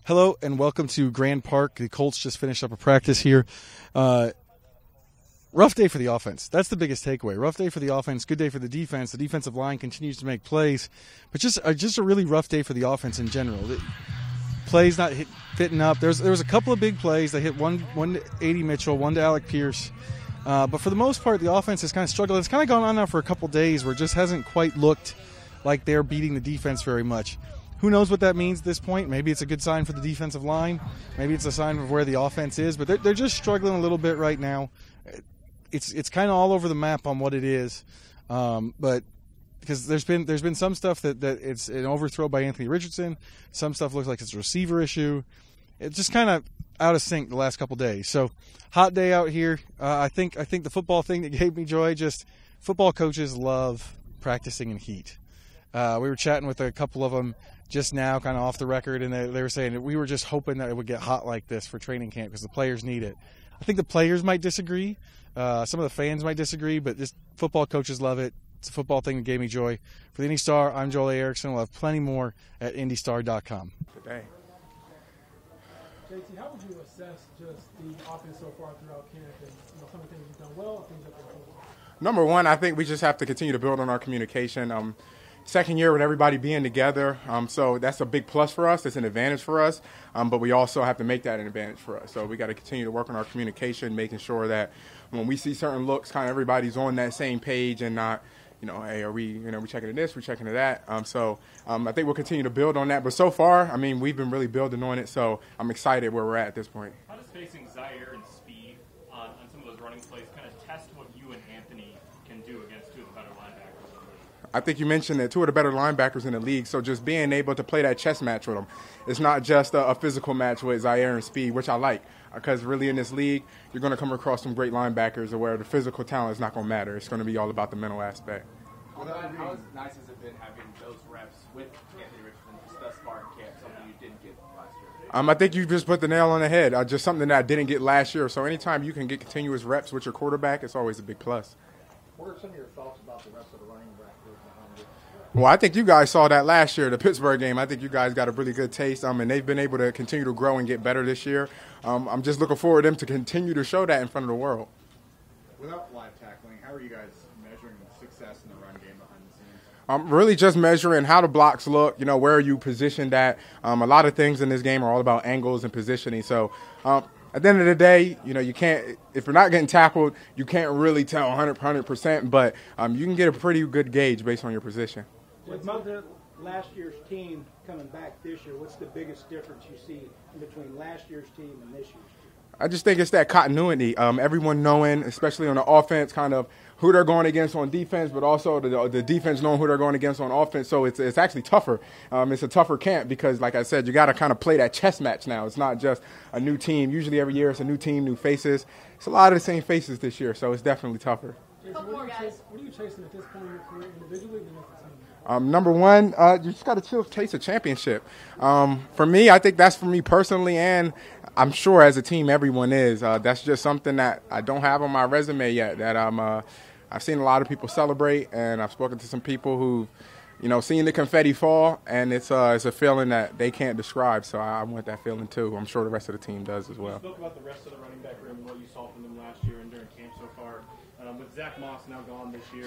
Hello and welcome to Grand Park. The Colts just finished up a practice here. Rough day for the offense. That's the biggest takeaway. Rough day for the offense, good day for the defense. The defensive line continues to make plays, but just a really rough day for the offense in general. Plays not fitting up. There was a couple of big plays. They hit one to A.D. Mitchell, one to Alec Pierce. But for the most part, the offense has kind of struggled. It's kind of gone on now for a couple days where it just hasn't quite looked like they're beating the defense very much. Who knows what that means at this point? Maybe it's a good sign for the defensive line. Maybe it's a sign of where the offense is. But they're just struggling a little bit right now. It's kind of all over the map on what it is. But because there's been some stuff that it's an overthrow by Anthony Richardson. Some stuff looks like it's a receiver issue. It's just kind of out of sync the last couple days. So hot day out here. I think the football thing that gave me joy, just football coaches love practicing in heat. We were chatting with a couple of them just now, kind of off the record, and they were saying that we were just hoping that it would get hot like this for training camp because the players need it. I think the players might disagree. Some of the fans might disagree, but just football coaches love it. It's a football thing that gave me joy. For the Indy Star, I'm Joel A. Erickson. We'll have plenty more at IndyStar.com. Today. JT, how would you assess just the offense so far throughout camp and some of the things you've done well, things that you've done well? Number one, I think we just have to continue to build on our communication. Second year with everybody being together, so that's a big plus for us. It's an advantage for us, but we also have to make that an advantage for us. So we got to continue to work on our communication, making sure that when we see certain looks, kind of everybody's on that same page and not, hey, are we, we checking to this, we're checking to that. So I think we'll continue to build on that. But so far, we've been really building on it, so I'm excited where we're at this point. How does facing Zaire and speed on some of those running plays kind of test what you and Anthony can do against two of the better linebackers? I think you mentioned that two of the better linebackers in the league, so just being able to play that chess match with them. It's not just a physical match with Zaire and speed, which I like, because really in this league, you're going to come across some great linebackers where the physical talent is not going to matter. It's going to be all about the mental aspect. How nice has it been having those reps with Anthony Richardson just thus far in camp, something you didn't get last year? I think you just put the nail on the head, just something that I didn't get last year. So anytime you can get continuous reps with your quarterback, it's always a big plus. What are some of your thoughts about the rest of the running back group behind you? Well, I think you guys saw that last year, the Pittsburgh game. I think you guys got a really good taste, and they've been able to continue to grow and get better this year. I'm just looking forward to them to continue to show that in front of the world. Without live tackling, how are you guys measuring success in the run game behind the scenes? Really just measuring how the blocks look, where are you positioned at. A lot of things in this game are all about angles and positioning. So at the end of the day, you can't, if you're not getting tackled, you can't really tell 100%, but you can get a pretty good gauge based on your position. With last year's team coming back this year, what's the biggest difference you see between last year's team and this year's team? I just think it's that continuity. Everyone knowing, especially on the offense, kind of who they're going against on defense, but also the defense knowing who they're going against on offense. So it's actually tougher. It's a tougher camp because, like I said, you got to kind of play that chess match now. It's not just a new team. Usually every year it's a new team, new faces. It's a lot of the same faces this year, so it's definitely tougher. Jason, what are you chasing at this point in your career individually and with the team? Number one, you just got to chase a championship. For me, I think that's for me personally, and I'm sure as a team everyone is. That's just something that I don't have on my resume yet, that I've seen a lot of people celebrate, and I've spoken to some people who've seen the confetti fall, and it's a feeling that they can't describe, so I want that feeling too. I'm sure the rest of the team does as well. You spoke about the rest of the running back room and what you saw from them last year and during camp so far. With Zach Moss now gone this year,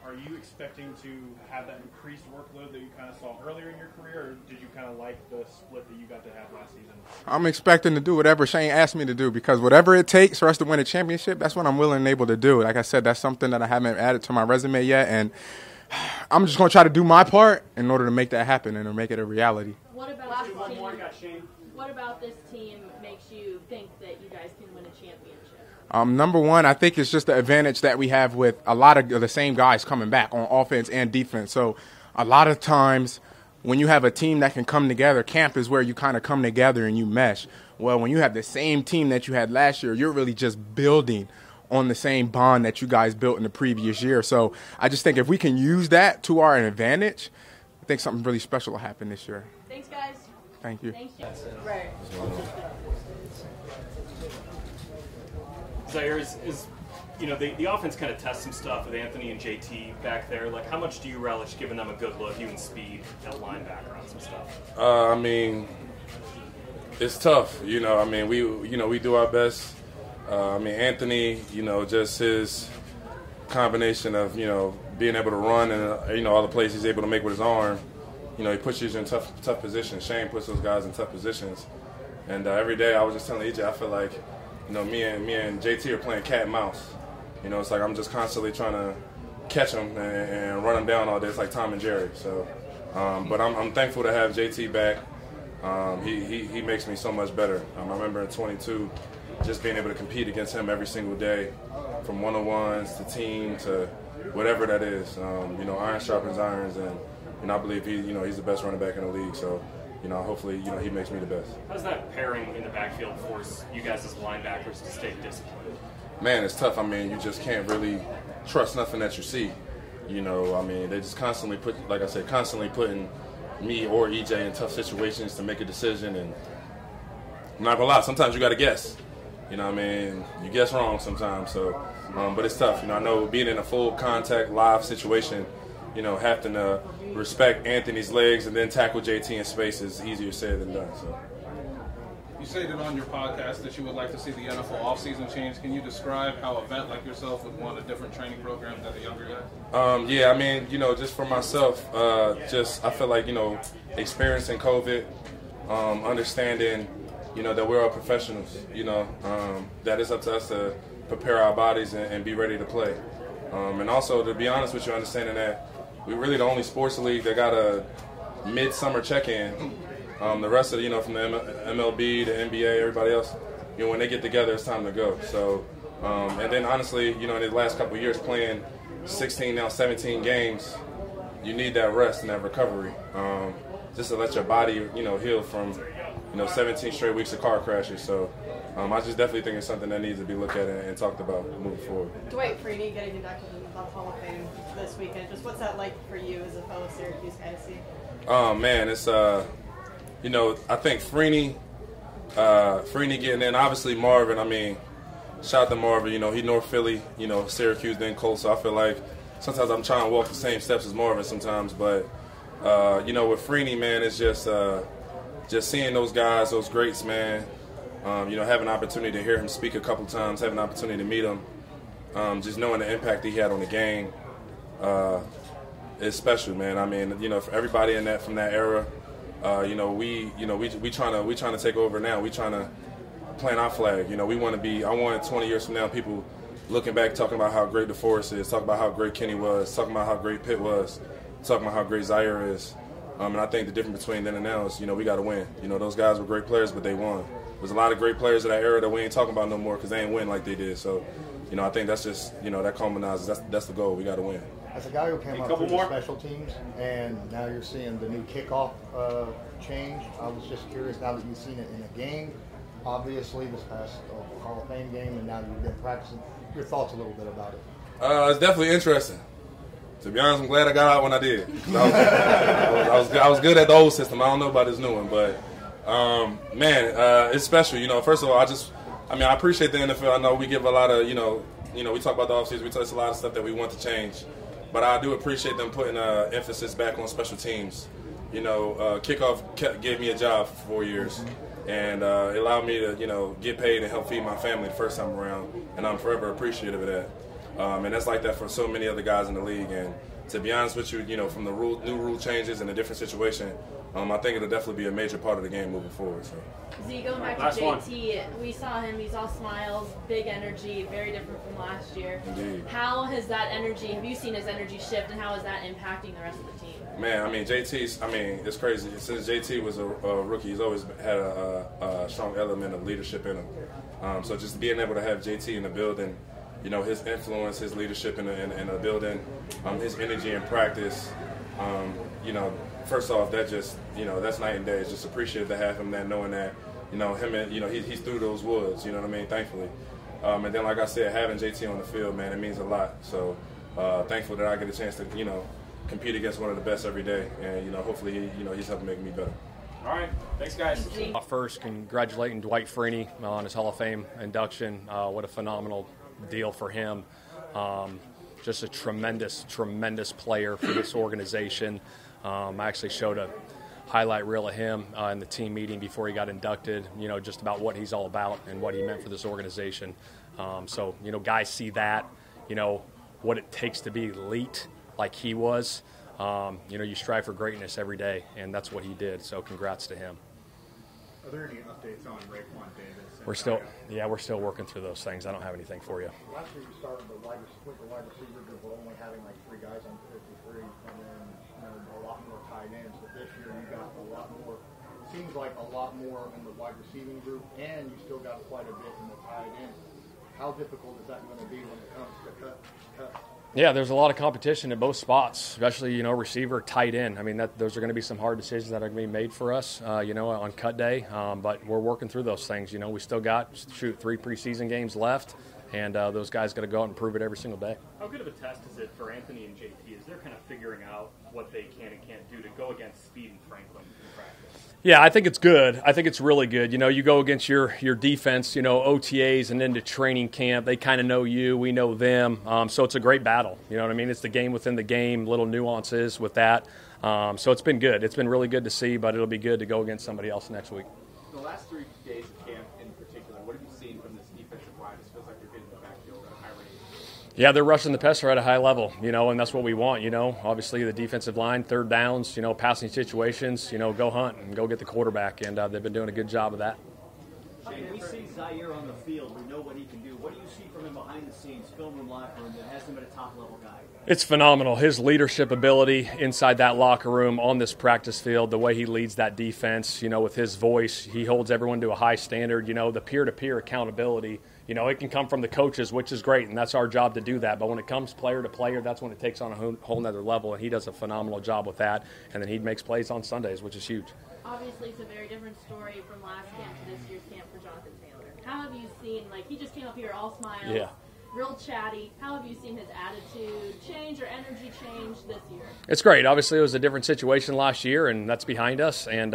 are you expecting to have that increased workload that you kind of saw earlier in your career, or did you kind of like the split that you got to have last season? I'm expecting to do whatever Shane asked me to do, because whatever it takes for us to win a championship, that's what I'm willing and able to do. Like I said, that's something that I haven't added to my resume yet, and I'm just going to try to do my part in order to make that happen and to make it a reality. What about this team makes you think that you guys can win a championship? Number one, I think it's just the advantage that we have with a lot of the same guys coming back on offense and defense. So a lot of times when you have a team that can come together, camp is where you kind of come together and you mesh. Well, when you have the same team that you had last year, you're really just building on the same bond that you guys built in the previous year. So I just think if we can use that to our advantage, I think something really special will happen this year. Thanks, guys. Thank you. Thank you. Right. Zaire is the offense kind of tests some stuff with Anthony and JT back there. Like, how much do you relish giving them a good look, you and Speed at linebacker on some stuff? It's tough. You know, I mean, we do our best. I mean, Anthony, you know, just his combination of, you know, being able to run and, you know, all the plays he's able to make with his arm, you know, he puts you in tough positions. Shane puts those guys in tough positions. And every day I was just telling EJ, I feel like, you know, me and JT are playing cat and mouse. You know, it's like I'm just constantly trying to catch him and run him down all day. It's like Tom and Jerry. So, but I'm thankful to have JT back. He makes me so much better. I remember in 22, just being able to compete against him every single day, from one-on-ones to team to whatever that is. You know, iron sharpens irons, and I believe he's the best running back in the league. So, you know, hopefully, you know, he makes me the best. How does that pairing in the backfield force you guys as linebackers to stay disciplined? Man, it's tough. I mean, you just can't really trust nothing that you see. You know, I mean, they just constantly putting me or EJ in tough situations to make a decision. And I'm not gonna lie, sometimes you got to guess. You know what I mean? You guess wrong sometimes. So, but it's tough. You know, I know being in a full contact live situation, you know, having to respect Anthony's legs and then tackle JT in space is easier said than done. So. You stated on your podcast that you would like to see the NFL offseason change. Can you describe how a vet like yourself would want a different training program than the younger guys? Yeah, I mean, you know, just for myself, I feel like, you know, experiencing COVID, understanding, you know, that we're all professionals, you know, that it's up to us to prepare our bodies and be ready to play. And also, to be honest with you, understanding that we're really the only sports league that got a midsummer check-in. The rest of, you know, from the MLB, the NBA, everybody else, you know, when they get together, it's time to go. So, and then honestly, you know, in the last couple of years playing 16, now 17 games, you need that rest and that recovery, just to let your body, you know, heal from, you know, 17 straight weeks of car crashes. So, I just definitely think it's something that needs to be looked at and talked about moving forward. Dwight Freeney getting inducted into the Hall of Fame this weekend. Just what's that like for you as a fellow Syracuse guy to see? Oh man, it's you know, I think Freeney getting in, obviously Marvin, I mean, shout out to Marvin, you know, he North Philly, you know, Syracuse, then Colts, so I feel like sometimes I'm trying to walk the same steps as Marvin sometimes, but, you know, with Freeney, man, it's just seeing those guys, those greats, man, you know, having an opportunity to hear him speak a couple times, having an opportunity to meet him, just knowing the impact he had on the game, is special, man. I mean, you know, for everybody from that era, we trying to take over now. We trying to plant our flag. You know, I want 20 years from now people looking back talking about how great DeForest is, talking about how great Kenny was, talking about how great Pitt was, talking about how great Zaire is. And I think the difference between then and now is, you know, we got to win. You know, those guys were great players, but they won. There's a lot of great players of that era that we ain't talking about no more because they ain't win like they did. So, you know, I think that's just, you know, that culminizes. That's the goal. We got to win. As a guy who came up through the special teams, and now you're seeing the new kickoff change, I was just curious, now that you've seen it in a game, obviously this past Hall of Fame game, and now that you've been practicing, your thoughts a little bit about it. It's definitely interesting. To be honest, I'm glad I got out when I did. I was good at the old system. I don't know about this new one, but it's special. You know, first of all, I appreciate the NFL. I know we give a lot of, you know, we talk about the offseason. We touch a lot of stuff that we want to change. But I do appreciate them putting emphasis back on special teams. You know, kickoff gave me a job for 4 years, and it allowed me to, you know, get paid and help feed my family the first time around, and I'm forever appreciative of that. And that's like that for so many other guys in the league. And to be honest with you, you know, from the new rule changes and a different situation, I think it'll definitely be a major part of the game moving forward. So. Z, going back to JT, we saw him, he's all smiles, big energy, very different from last year. Indeed. How has that energy, have you seen his energy shift, and how is that impacting the rest of the team? Man, I mean, it's crazy. Since JT was a rookie, he's always had a strong element of leadership in him. So just being able to have JT in the building, you know, his influence, his leadership in the building, his energy in practice, you know, first off, that just, you know, that's night and day. It's just appreciative to have him there, knowing that, you know, him and, you know, he's through those woods, you know what I mean, thankfully. And then, like I said, having JT on the field, man, it means a lot. So thankful that I get a chance to, you know, compete against one of the best every day. And, you know, hopefully, he's helping make me better. All right. Thanks, guys. First, congratulating Dwight Freeney on his Hall of Fame induction. What a phenomenal deal for him. Just a tremendous, tremendous player for this organization. I actually showed a highlight reel of him in the team meeting before he got inducted, just about what he's all about and what he meant for this organization. So, guys see that, what it takes to be elite like he was. You strive for greatness every day, and that's what he did. So congrats to him. Are there any updates on Raekwon Davis? We're still working through those things. I don't have anything for you. Last year you started with the wide receiver group, but only having like 3 guys on 53, and then a lot more tight ends. But this year you got a lot more. Seems like a lot more in the wide receiving group, and you still got quite a bit in the tight end. How difficult is that going to be when it comes to cut? Yeah, there's a lot of competition at both spots, especially, receiver, tight end. I mean, those are going to be some hard decisions that are going to be made for us, on cut day. But we're working through those things. We still got, 3 preseason games left, and those guys got to go out and prove it every single day. How good of a test is it for Anthony and JT? Is they're kind of figuring out what they can and can't do to go against Speed and Franklin in practice? Yeah, I think it's good. I think it's really good. You go against your defense, OTAs and into training camp. They kind of know you. We know them. So it's a great battle. You know what I mean? It's the game within the game, little nuances with that. So it's been good. It's been really good to see, but it'll be good to go against somebody else next week. The last 3 days of camp in particular, what have you seen from this defensive line? It feels like they're getting the backfield at a high rate. Yeah, they're rushing the passer at a high level, and that's what we want, Obviously, the defensive line, third downs, passing situations, go hunt and go get the quarterback, and they've been doing a good job of that. Shane, we see Zaire on the field. We know what he can do. What do you see from him behind the scenes, film room, locker room, that has him at a top-level guy? It's phenomenal. His leadership ability inside that locker room, on this practice field, the way he leads that defense, with his voice, he holds everyone to a high standard. The peer-to-peer accountability, it can come from the coaches, which is great, and that's our job to do that. But when it comes player to player, that's when it takes on a whole nother level, and he does a phenomenal job with that. And then he makes plays on Sundays, which is huge. Obviously, it's a very different story from last camp to this year's camp for Jonathan Taylor. How have you seen, he just came up here all smiles, real chatty. How have you seen his attitude change or energy change this year? It's great. Obviously, it was a different situation last year, and that's behind us. And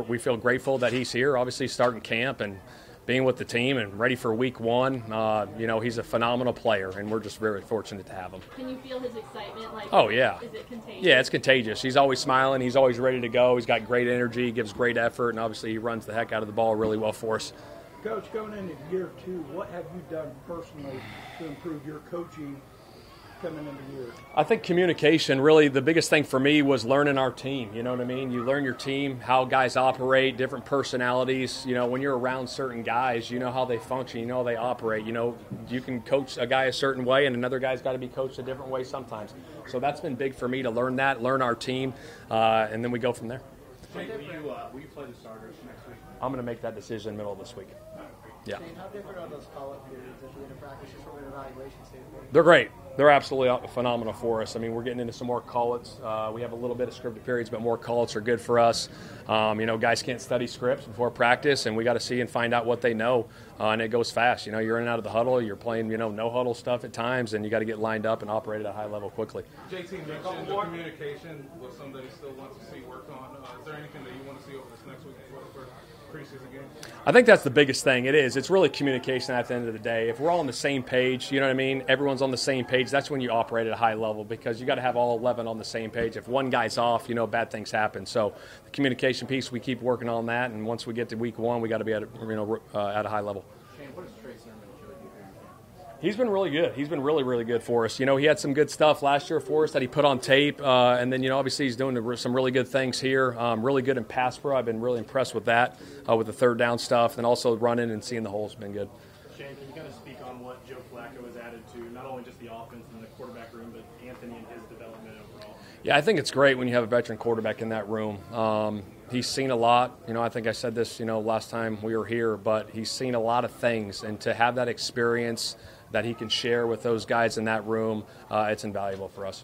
we feel grateful that he's here, obviously starting camp and being with the team and ready for week 1. He's a phenomenal player, and we're just very fortunate to have him. Can you feel his excitement? Oh, yeah. Is it contagious? Yeah, it's contagious. He's always smiling. He's always ready to go. He's got great energy, gives great effort, and obviously he runs the heck out of the ball really well for us. Coach, going into year 2, what have you done personally to improve your coaching coming into year? I think communication, really the biggest thing for me was learning our team. You know what I mean? You learn your team, how guys operate, different personalities. When you're around certain guys, you know how they function, you know how they operate. You can coach a guy a certain way, and another guy's got to be coached a different way sometimes. So that's been big for me to learn that, learn our team, and then we go from there. Will you play the starters next week? I'm going to make that decision in the middle of this week. Yeah. Shane, how different are those call-up periods at the end of practice just from an evaluation standpoint? They're great. They're absolutely phenomenal for us. I mean, we're getting into some more call-ups. We have a little bit of scripted periods, but more call-ups are good for us. Guys can't study scripts before practice, and we got to see and find out what they know, and it goes fast. You're in and out of the huddle. You're playing, no-huddle stuff at times, and you got to get lined up and operate at a high level quickly. JT mentioned the communication was something that he still wants to see worked on. Is there anything that you want to see over this next week for preseason game? I think that's the biggest thing. It is. It's really communication at the end of the day. If we're all on the same page, you know what I mean? Everyone's on the same page. That's when you operate at a high level, because you got to have all 11 on the same page. If one guy's off, bad things happen. So the communication piece, we keep working on that. And once we get to week 1, we got to be at a high level. Shane, what is Trey Sermon doing here? He's been really good. He's been really, really good for us. He had some good stuff last year for us that he put on tape. And then, obviously he's doing some really good things here. Really good in pass pro. I've been really impressed with that, with the third down stuff. And also running and seeing the holes has been good. Shane, can you kind of speak on what Joe Flacco has added to not only just the offense and the quarterback room, but Anthony and his development overall? Yeah, I think it's great when you have a veteran quarterback in that room. He's seen a lot. I think I said this, last time we were here, but he's seen a lot of things. And to have that experience that he can share with those guys in that room, it's invaluable for us.